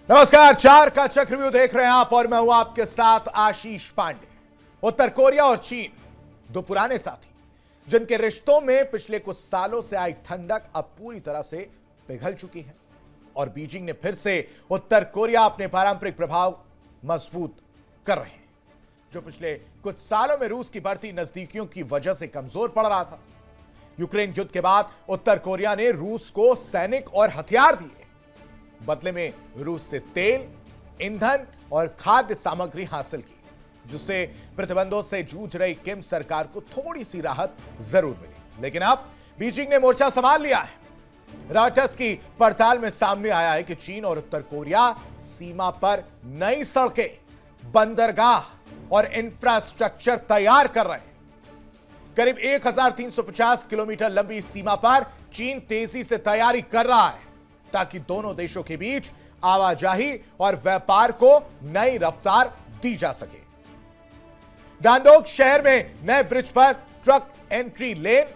नमस्कार, चार का चक्रव्यूह देख रहे हैं आप और मैं हूं आपके साथ आशीष पांडे। उत्तर कोरिया और चीन दो पुराने साथी, जिनके रिश्तों में पिछले कुछ सालों से आई ठंडक अब पूरी तरह से पिघल चुकी है और बीजिंग ने फिर से उत्तर कोरिया अपने पारंपरिक प्रभाव मजबूत कर रहे हैं, जो पिछले कुछ सालों में रूस की बढ़ती नजदीकियों की वजह से कमजोर पड़ रहा था। यूक्रेन युद्ध के बाद उत्तर कोरिया ने रूस को सैनिक और हथियार दिए, बदले में रूस से तेल, ईंधन और खाद्य सामग्री हासिल की, जिससे प्रतिबंधों से जूझ रही किम सरकार को थोड़ी सी राहत जरूर मिली। लेकिन अब बीजिंग ने मोर्चा संभाल लिया है। रॉयटर्स की पड़ताल में सामने आया है कि चीन और उत्तर कोरिया सीमा पर नई सड़कें, बंदरगाह और इंफ्रास्ट्रक्चर तैयार कर रहे हैं। करीब 1350 किलोमीटर लंबी सीमा पर चीन तेजी से तैयारी कर रहा है ताकि दोनों देशों के बीच आवाजाही और व्यापार को नई रफ्तार दी जा सके। डांडोक शहर में नए ब्रिज पर ट्रक एंट्री लेन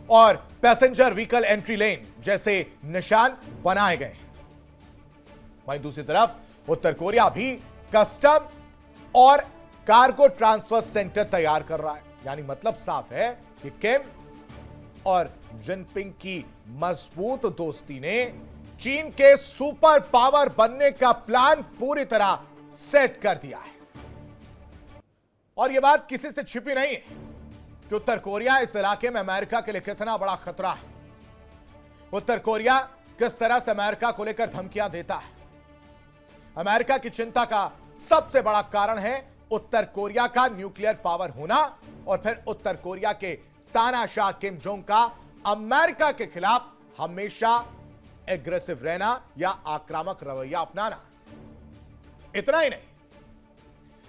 और पैसेंजर व्हीकल एंट्री लेन जैसे निशान बनाए गए हैं। वहीं दूसरी तरफ उत्तर कोरिया भी कस्टम और कार्गो ट्रांसफर सेंटर तैयार कर रहा है। यानी मतलब साफ है कि किम और जिनपिंग की मजबूत दोस्ती ने चीन के सुपर पावर बनने का प्लान पूरी तरह सेट कर दिया है। और यह बात किसी से छिपी नहीं है कि उत्तर कोरिया इस इलाके में अमेरिका के लिए कितना बड़ा खतरा है। उत्तर कोरिया किस तरह से अमेरिका को लेकर धमकियां देता है। अमेरिका की चिंता का सबसे बड़ा कारण है उत्तर कोरिया का न्यूक्लियर पावर होना और फिर उत्तर कोरिया के तानाशाह किम जोंग का अमेरिका के खिलाफ हमेशा एग्रेसिव रहना या आक्रामक रवैया अपनाना। इतना ही नहीं,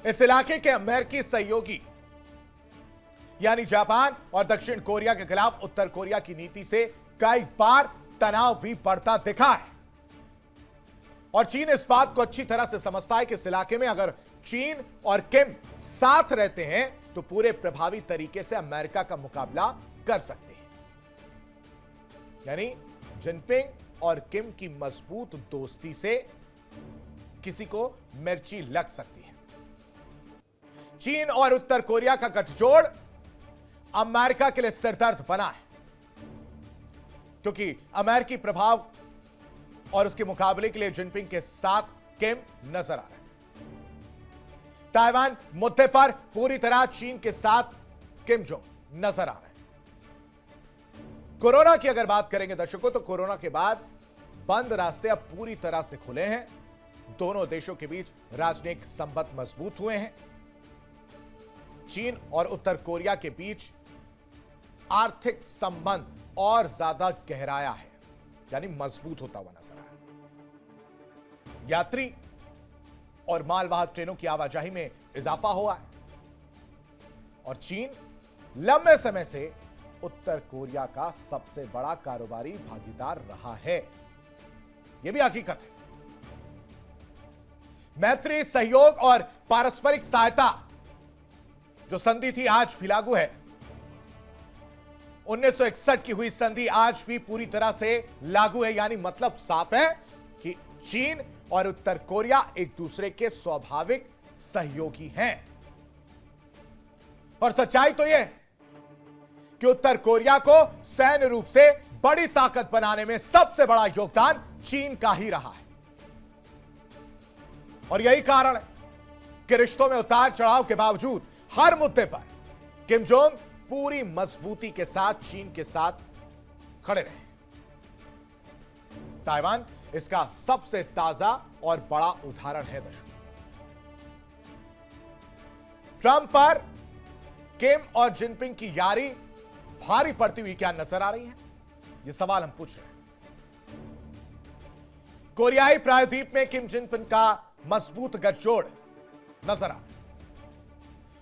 इस इलाके के अमेरिकी सहयोगी यानी जापान और दक्षिण कोरिया के खिलाफ उत्तर कोरिया की नीति से कई बार तनाव भी बढ़ता दिखा है। और चीन इस बात को अच्छी तरह से समझता है कि इस इलाके में अगर चीन और किम साथ रहते हैं तो पूरे प्रभावी तरीके से अमेरिका का मुकाबला कर सकते हैं। यानी जिनपिंग और किम की मजबूत दोस्ती से किसी को मिर्ची लग सकती है। चीन और उत्तर कोरिया का गठजोड़ अमेरिका के लिए सिरदर्द बना है, क्योंकि अमेरिकी प्रभाव और उसके मुकाबले के लिए जिनपिंग के साथ किम नजर आ रहे हैं। ताइवान मुद्दे पर पूरी तरह चीन के साथ किम जोंग नजर आ रहे हैं। कोरोना की अगर बात करेंगे दर्शकों, तो कोरोना के बाद बंद रास्ते अब पूरी तरह से खुले हैं। दोनों देशों के बीच राजनयिक संबंध मजबूत हुए हैं। चीन और उत्तर कोरिया के बीच आर्थिक संबंध और ज्यादा गहराया है, यानी मजबूत होता हुआ नजर आया। यात्री और मालवाहक ट्रेनों की आवाजाही में इजाफा हुआ है और चीन लंबे समय से उत्तर कोरिया का सबसे बड़ा कारोबारी भागीदार रहा है। यह भी हकीकत है। मैत्री, सहयोग और पारस्परिक सहायता जो संधि थी आज भी लागू है। 1961 की हुई संधि आज भी पूरी तरह से लागू है। यानी मतलब साफ है कि चीन और उत्तर कोरिया एक दूसरे के स्वाभाविक सहयोगी हैं। और सच्चाई तो यह है कि उत्तर कोरिया को सैन्य रूप से बड़ी ताकत बनाने में सबसे बड़ा योगदान चीन का ही रहा है। और यही कारण है कि रिश्तों में उतार चढ़ाव के बावजूद हर मुद्दे पर किम जोंग पूरी मजबूती के साथ चीन के साथ खड़े रहे। ताइवान इसका सबसे ताजा और बड़ा उदाहरण है दर्शकों। ट्रंप पर किम और जिनपिंग की यारी भारी पड़ती हुई क्या नजर आ रही है, यह सवाल हम पूछ रहे हैं। कोरियाई प्रायद्वीप में किम जिनपिंग का मजबूत गठजोड़ नजर आ रहा है।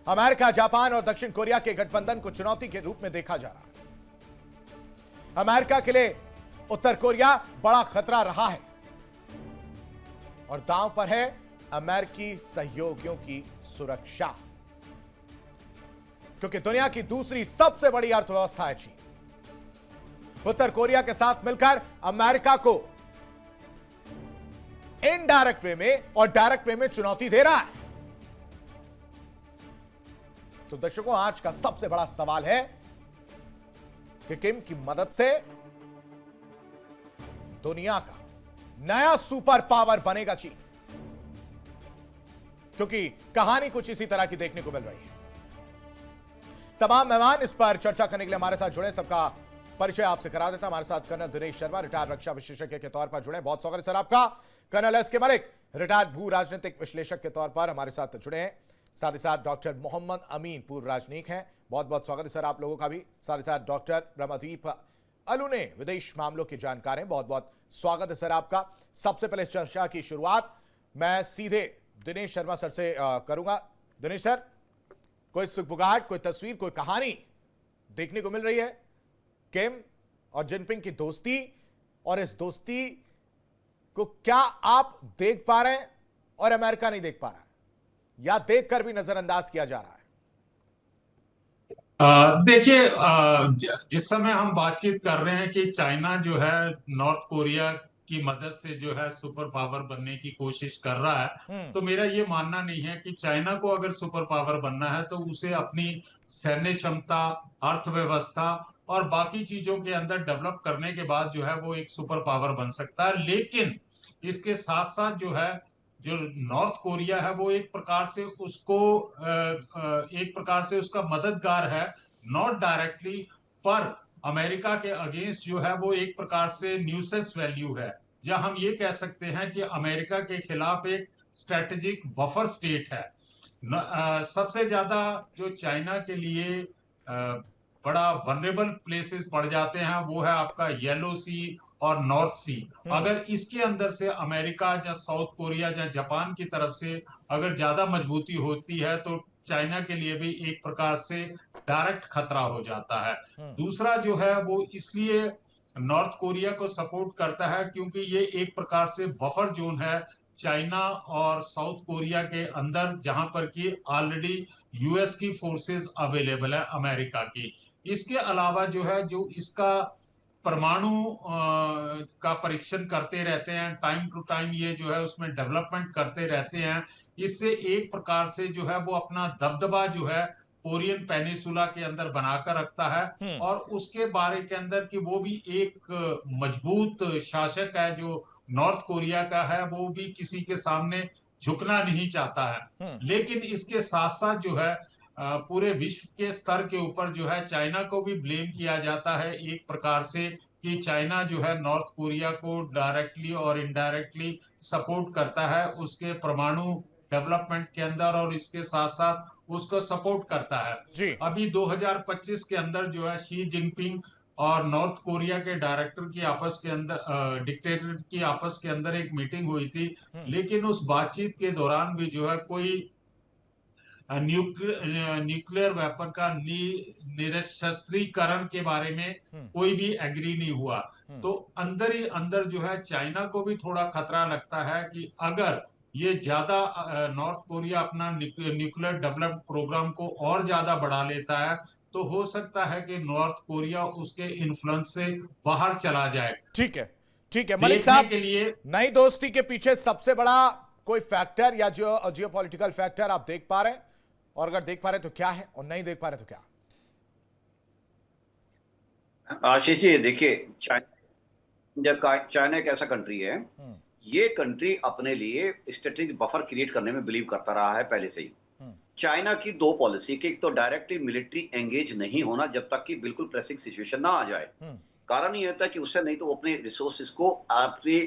अमेरिका, जापान और दक्षिण कोरिया के गठबंधन को चुनौती के रूप में देखा जा रहा है। अमेरिका के लिए उत्तर कोरिया बड़ा खतरा रहा है और दांव पर है अमेरिकी सहयोगियों की सुरक्षा, क्योंकि दुनिया की दूसरी सबसे बड़ी अर्थव्यवस्था है चीन। उत्तर कोरिया के साथ मिलकर अमेरिका को इनडायरेक्ट वे में और डायरेक्ट वे में चुनौती दे रहा है। तो दर्शकों, आज का सबसे बड़ा सवाल है कि किम की मदद से दुनिया का नया सुपर पावर बनेगा चीन, क्योंकि कहानी कुछ इसी तरह की देखने को मिल रही है। तमाम मेहमान इस पर चर्चा करने के लिए हमारे साथ जुड़े, सबका परिचय आपसे करा देता। हमारे साथ कर्नल दिनेश शर्मा, रिटायर्ड रक्षा विशेषज्ञ के तौर पर जुड़े, बहुत स्वागत है सर आपका। कर्नल एस के मलिक, रिटायर्ड भू राजनीतिक विश्लेषक के तौर पर हमारे साथ जुड़े हैं। साथ ही साथ डॉक्टर मोहम्मद अमीन, पूर्व राजनयिक हैं, बहुत बहुत स्वागत है सर आप लोगों का भी। साथ ही साथ डॉक्टर रमादीप अलूने, विदेश मामलों के जानकार हैं, बहुत बहुत स्वागत है सर आपका। सबसे पहले चर्चा की शुरुआत मैं सीधे दिनेश शर्मा सर से करूंगा। दिनेश सर, कोई सुगबुगाहट, कोई तस्वीर, कोई कहानी देखने को मिल रही है किम और जिनपिंग की दोस्ती, और इस दोस्ती को क्या आप देख पा रहे हैं और अमेरिका नहीं देख पा रहा है, या देखकर भी नजरअंदाज किया जा रहा है? देखिए, जिस समय हम बातचीत कर रहे हैं कि चाइना जो है नॉर्थ कोरिया की मदद से जो है सुपर पावर बनने की कोशिश कर रहा है, तो मेरा ये मानना नहीं है कि चाइना को अगर सुपर पावर बनना है तो उसे अपनी सैन्य क्षमता, अर्थव्यवस्था और बाकी चीजों के अंदर डेवलप करने के बाद जो है वो एक सुपर पावर बन सकता है। लेकिन इसके साथ साथ जो है, जो नॉर्थ कोरिया है वो एक प्रकार से उसको एक प्रकार से उसका मददगार है, नॉट डायरेक्टली, पर अमेरिका के अगेंस्ट जो है वो एक प्रकार से न्यूसेंस वैल्यू है, जहां हम ये कह सकते हैं कि अमेरिका के खिलाफ एक स्ट्रेटेजिक बफर स्टेट है। सबसे ज्यादा जो चाइना के लिए बड़ा वनरेबल प्लेसेस पड़ जाते हैं वो है आपका येलो सी और नॉर्थ सी। अगर इसके अंदर से अमेरिका या साउथ कोरिया या जापान की तरफ से अगर ज्यादा मजबूती होती है तो चाइना के लिए भी एक प्रकार से डायरेक्ट खतरा हो जाता है। दूसरा जो है वो इसलिए नॉर्थ कोरिया को सपोर्ट करता है क्योंकि ये एक प्रकार से बफर जोन है चाइना और साउथ कोरिया के अंदर, जहां पर कि ऑलरेडी यूएस की फोर्सेस अवेलेबल है, अमेरिका की। इसके अलावा जो है, जो इसका परमाणु का परीक्षण करते रहते हैं टाइम टू टाइम, ये जो है उसमें डेवलपमेंट करते रहते हैं। इससे एक प्रकार से जो है वो अपना दबदबा जो है कोरियन पेनिसुला के अंदर बनाकर रखता है, और उसके बारे के अंदर कि वो भी एक मजबूत शासक है जो नॉर्थ कोरिया का है, वो भी किसी के सामने झुकना नहीं चाहता है। लेकिन इसके साथ साथ जो है पूरे विश्व के स्तर के ऊपर जो है चाइना को भी ब्लेम किया जाता है एक प्रकार से, कि चाइना जो है नॉर्थ कोरिया को डायरेक्टली और इनडायरेक्टली सपोर्ट करता है उसके परमाणु डेवलपमेंट के अंदर, और इसके साथ साथ उसको सपोर्ट करता है। अभी 2025 के अंदर जो है शी जिनपिंग और नॉर्थ कोरिया के डायरेक्टर की आपस के अंदर, डिक्टेटर की आपस के अंदर एक मीटिंग हुई थी, लेकिन उस बातचीत के दौरान भी जो है कोई न्यूक्लियर वेपन का निरस्त्रीकरण के बारे में कोई भी एग्री नहीं हुआ। तो अंदर ही अंदर जो है चाइना को भी थोड़ा खतरा लगता है कि अगर ये ज्यादा नॉर्थ कोरिया अपना न्यूक्लियर डेवलपमेंट प्रोग्राम को और ज्यादा बढ़ा लेता है तो हो सकता है कि नॉर्थ कोरिया उसके इन्फ्लुएंस से बाहर चला जाए। ठीक है, ठीक है मलिक साहब, के लिए नई दोस्ती के पीछे सबसे बड़ा कोई फैक्टर या जियोपॉलिटिकल फैक्टर आप देख पा रहे हैं, और अगर देख पा रहे तो क्या है, और नहीं देख पा रहे तो क्या? आशीष जी, देखिए, चाइना एक ऐसा कंट्री है, ये कंट्री अपने लिए स्ट्रेटेजिक बफर क्रिएट करने में बिलीव करता रहा है पहले से ही। चाइना की दो पॉलिसी कि एक तो डायरेक्टली मिलिट्री एंगेज नहीं होना जब तक कि बिल्कुल प्रेसिंग सिचुएशन ना आ जाए। कारण ये होता है कि उससे नहीं तो वो अपने रिसोर्सेज को आपके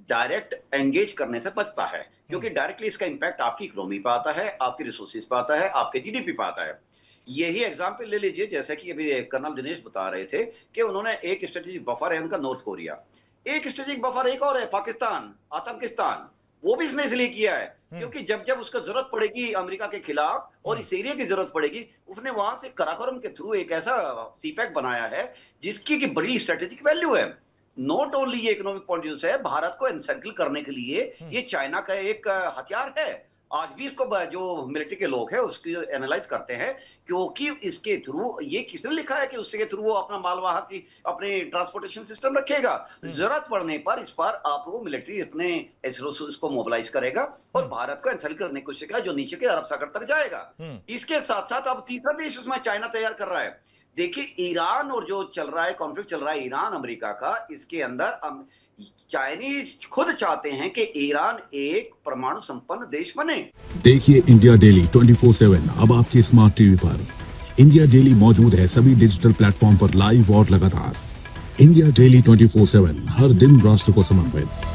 डायरेक्ट एंगेज करने से बचता है, क्योंकि डायरेक्टली इसका इंपैक्ट आपकी इकोनॉमी पे आता है, आपके रिसोर्सेज पे आता है, आपके जीडीपी पे आता है। यही एग्जांपल ले लीजिए, जैसे कि अभी कर्नल दिनेश बता रहे थे कि उन्होंने एक स्ट्रेटेजिक बफर है उनका नॉर्थ कोरिया, एक स्ट्रेटेजिक बफर एक और है पाकिस्तान, आतंकिस्तान, वो भी इसने इसलिए किया है क्योंकि जब जब उसको जरूरत पड़ेगी अमेरिका के खिलाफ और इस एरिया की जरूरत पड़ेगी, उसने वहां से कराकोरम के थ्रू एक ऐसा सीपैक बनाया है जिसकी की बड़ी स्ट्रेटेजिक वैल्यू है। नॉट ओनली ये इकोनॉमिक पॉइंट ऑफ व्यू से भारत को एनसर्कल करने के लिए ये चाइना का एक हथियार है। आज भी इसको जो मिलिट्री के लोग हैं उसकी एनालाइज करते हैं, क्योंकि इसके थ्रू ये किसने लिखा है कि उसके थ्रू वो अपना मालवाहक की अपने ट्रांसपोर्टेशन सिस्टम रखेगा। जरूरत पड़ने पर इस पर आप वो मिलिट्री अपने इसको मोबिलाइज करेगा और भारत को एंसल करने की कोशिश करेगा, जो नीचे के अरब सागर तक जाएगा। इसके साथ साथ अब तीसरा देश उसमें चाइना तैयार कर रहा है। देखिए ईरान और जो चल रहा है कॉन्फ्लिक्ट चल रहा है ईरान अमेरिका का, इसके अंदर चाइनीज खुद चाहते हैं कि ईरान एक परमाणु संपन्न देश बने। देखिए इंडिया डेली 24/7 अब आपके स्मार्ट टीवी पर। इंडिया डेली मौजूद है सभी डिजिटल प्लेटफॉर्म पर लाइव और लगातार। इंडिया डेली 24/7 हर दिन राष्ट्र को समर्पित।